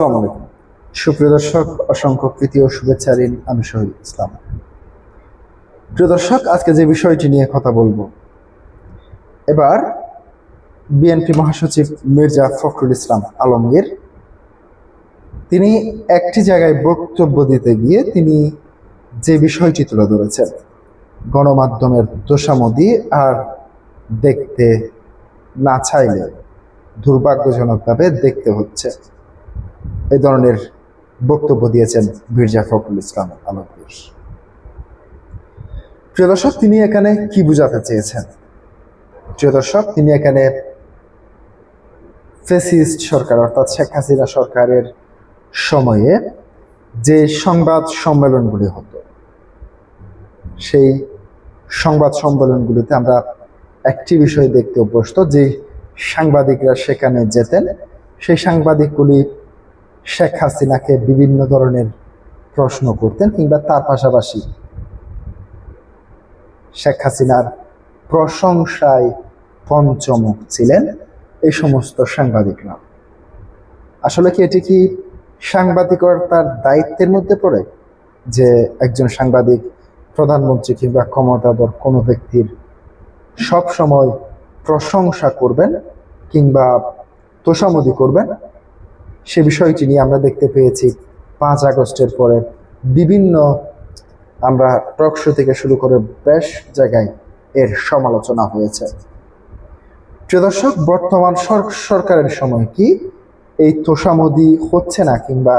আসসালামু আলাইকুম সুপ্রিয় দর্শক, অসংখ্য প্রীতি ও শুভেচ্ছা ঋণ। আমি শহীদ ইসলাম। প্রিয় দর্শক, আজকে যে বিষয়টি নিয়ে কথা বলবো, এবার বিএনপি মহাসচিব মির্জা ফখরুল ইসলাম আলমগীর তিনি একটি জায়গায় বক্তব্য দিতে গিয়ে তিনি যে বিষয়টি তুলে ধরেছেন, গণমাধ্যমের তোষামোদি আর দেখতে না চাইলে দুর্ভাগ্যজনকভাবে দেখতে হচ্ছে, এই ধরনের বক্তব্য দিয়েছেন মির্জা ফখরুল ইসলাম আলমগীর। প্রিয় দর্শক, তিনি এখানে কি বোঝাতে চেয়েছেন? প্রিয় দর্শক, তিনি এখানে ফ্যাসিস্ট সরকার অর্থাৎ শেখ হাসিনা সরকারের সময়ে যে সংবাদ সম্মেলনগুলি হতো, সেই সংবাদ সম্মেলনগুলিতে আমরা একটি বিষয় দেখতে অভ্যস্ত, যে সাংবাদিকরা সেখানে যেতেন, সেই সাংবাদিকগুলি শেখ হাসিনাকে বিভিন্ন ধরনের প্রশ্ন করতেন, কিংবা তার পাশাপাশি শেখ হাসিনার প্রশংসায় পঞ্চমুখ ছিলেন এই সমস্ত সাংবাদিকরা। আসলে কি এটি কি সাংবাদিকতার দায়িত্বের মধ্যে পড়ে যে একজন সাংবাদিক প্রধানমন্ত্রী কিংবা ক্ষমতাধর কোনো ব্যক্তির সব সময় প্রশংসা করবেন কিংবা তোষামোদি করবেন? সে বিষয়টি নিয়ে আমরা দেখতে পেয়েছি 5 আগস্টের পরে বিভিন্ন আমরা টক শো থেকে শুরু করে বেশ জায়গায় এর সমালোচনা হয়েছে। প্রিয় দর্শক, বর্তমান সরকারের সময় কি এই তোষামোদি হচ্ছে না, কিংবা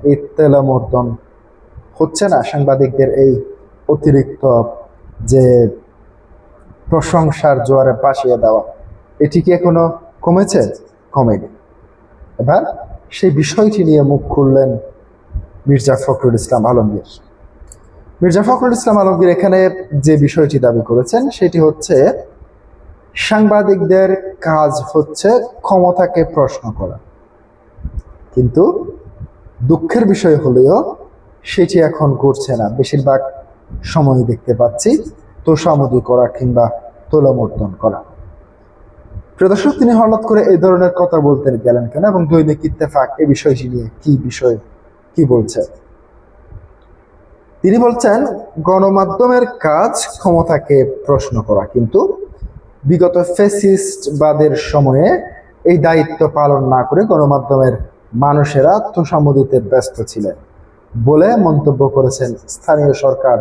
এই তেলামর্দন হচ্ছে না? সাংবাদিকদের এই অতিরিক্ত যে প্রশংসার জোয়ারে ভাসিয়ে দেওয়া, এটি কি এখনো কমেছে? কমেনি। এবার সেই বিষয়টি নিয়ে মুখ খুললেন মির্জা ফখরুল ইসলাম আলমগীর। মির্জা ফখরুল ইসলাম আলমগীর এখানে যে বিষয়টি দাবি করেছেন সেটি হচ্ছে, সাংবাদিকদের কাজ হচ্ছে ক্ষমতাকে প্রশ্ন করা, কিন্তু দুঃখের বিষয় হলেও সেটি এখন করছে না। বেশিরভাগ সময় দেখতে পাচ্ছি তোষামোদি করা কিংবা তোলামর্দন করা। প্রিয় দর্শক, তিনি হঠাৎ করে এই ধরনের কথা বলতে গেলেন কেন, এবং দৈনিক ইত্তেফাক এই বিষয়টি নিয়ে কি বলছে? তিনি বলছেন, গণমাধ্যমের কাজ ক্ষমতাকে প্রশ্ন করা, কিন্তু বিগত ফ্যাসিস্টবাদের সময়ে এই দায়িত্ব পালন না করে গণমাধ্যমের মানুষেরা তোষামোদিতে ব্যস্ত ছিলেন বলে মন্তব্য করেছেন স্থানীয় সরকার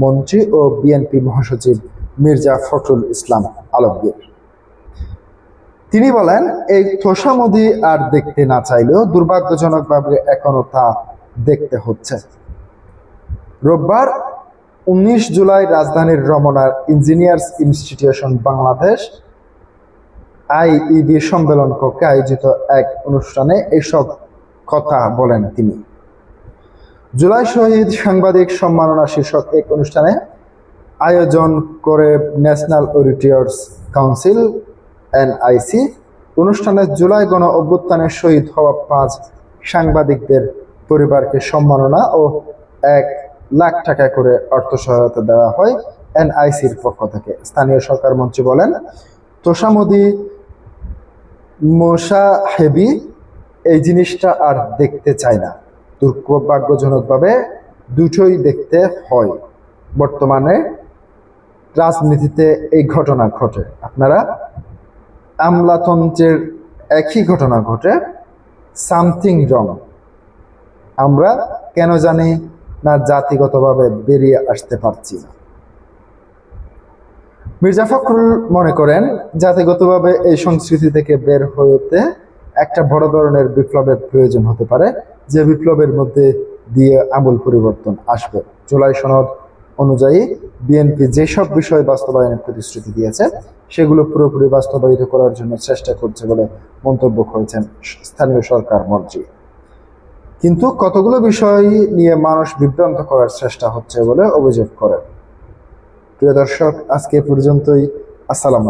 মন্ত্রী ও বিএনপি মহাসচিব মির্জা ফখরুল ইসলাম আলমগীর। তিনি বলেন, এই তোষামোদি আর দেখতে না চাইলেও দুর্ভাগ্যজনকভাবে এখনো তা দেখতে হচ্ছে। রোববার 19 জুলাই রাজধানীর রমনার ইঞ্জিনিয়ার্স ইনস্টিটিউশন বাংলাদেশ আইইবি সম্মেলন কক্ষে আয়োজিত এক অনুষ্ঠানে এসব কথা বলেন তিনি। জুলাই শহীদ সাংবাদিক সম্মাননা শীর্ষক এক অনুষ্ঠানে আয়োজন করে ন্যাশনাল অডিটর্স কাউন্সিল এনআইসি। অনুষ্ঠানে জুলাই গণ অভ্যুত্থানের শহীদ হওয়া 5 সাংবাদিকদের পরিবারকে সম্মাননা ও 1 লাখ টাকা করে অর্থ সহায়তা দেওয়া হয় এনআইসির পক্ষ থেকে। স্থানীয় সরকার মন্ত্রী বলেন, তোষামোদি মোসাহেবি এই জিনিসটা আর দেখতে চায় না। দুর্ভাগ্যজনকভাবে দুটোই দেখতে হয়। বর্তমানে রাজনীতিতে এই ঘটনা ঘটে, আপনারা আমলাতন্ত্রের একই ঘটনা ঘটে, সামথিং রং। আমরা কেন জানি না জাতিগতভাবে বেরিয়ে আসতে পারছি না। মির্জা ফখরুল মনে করেন, জাতিগতভাবে এই সংস্কৃতি থেকে বের হতে একটা বড় ধরনের বিপ্লবের প্রয়োজন হতে পারে, যে বিপ্লবের মধ্যে দিয়ে আমূল পরিবর্তন আসবে। জুলাই সনদ অনুযায়ী বিএনপি যেসব বিষয় বাস্তবায়নের প্রতিশ্রুতি দিয়েছে সেগুলো পুরোপুরি বাস্তবায়িত করার জন্য চেষ্টা করছে বলে মন্তব্য করেছেন স্থানীয় সরকার মন্ত্রী। কিন্তু কতগুলো বিষয় নিয়ে মানুষ বিভ্রান্ত করার চেষ্টা হচ্ছে বলে অভিযোগ করেন। প্রিয় দর্শক, আজকে পর্যন্তই। আসসালাম।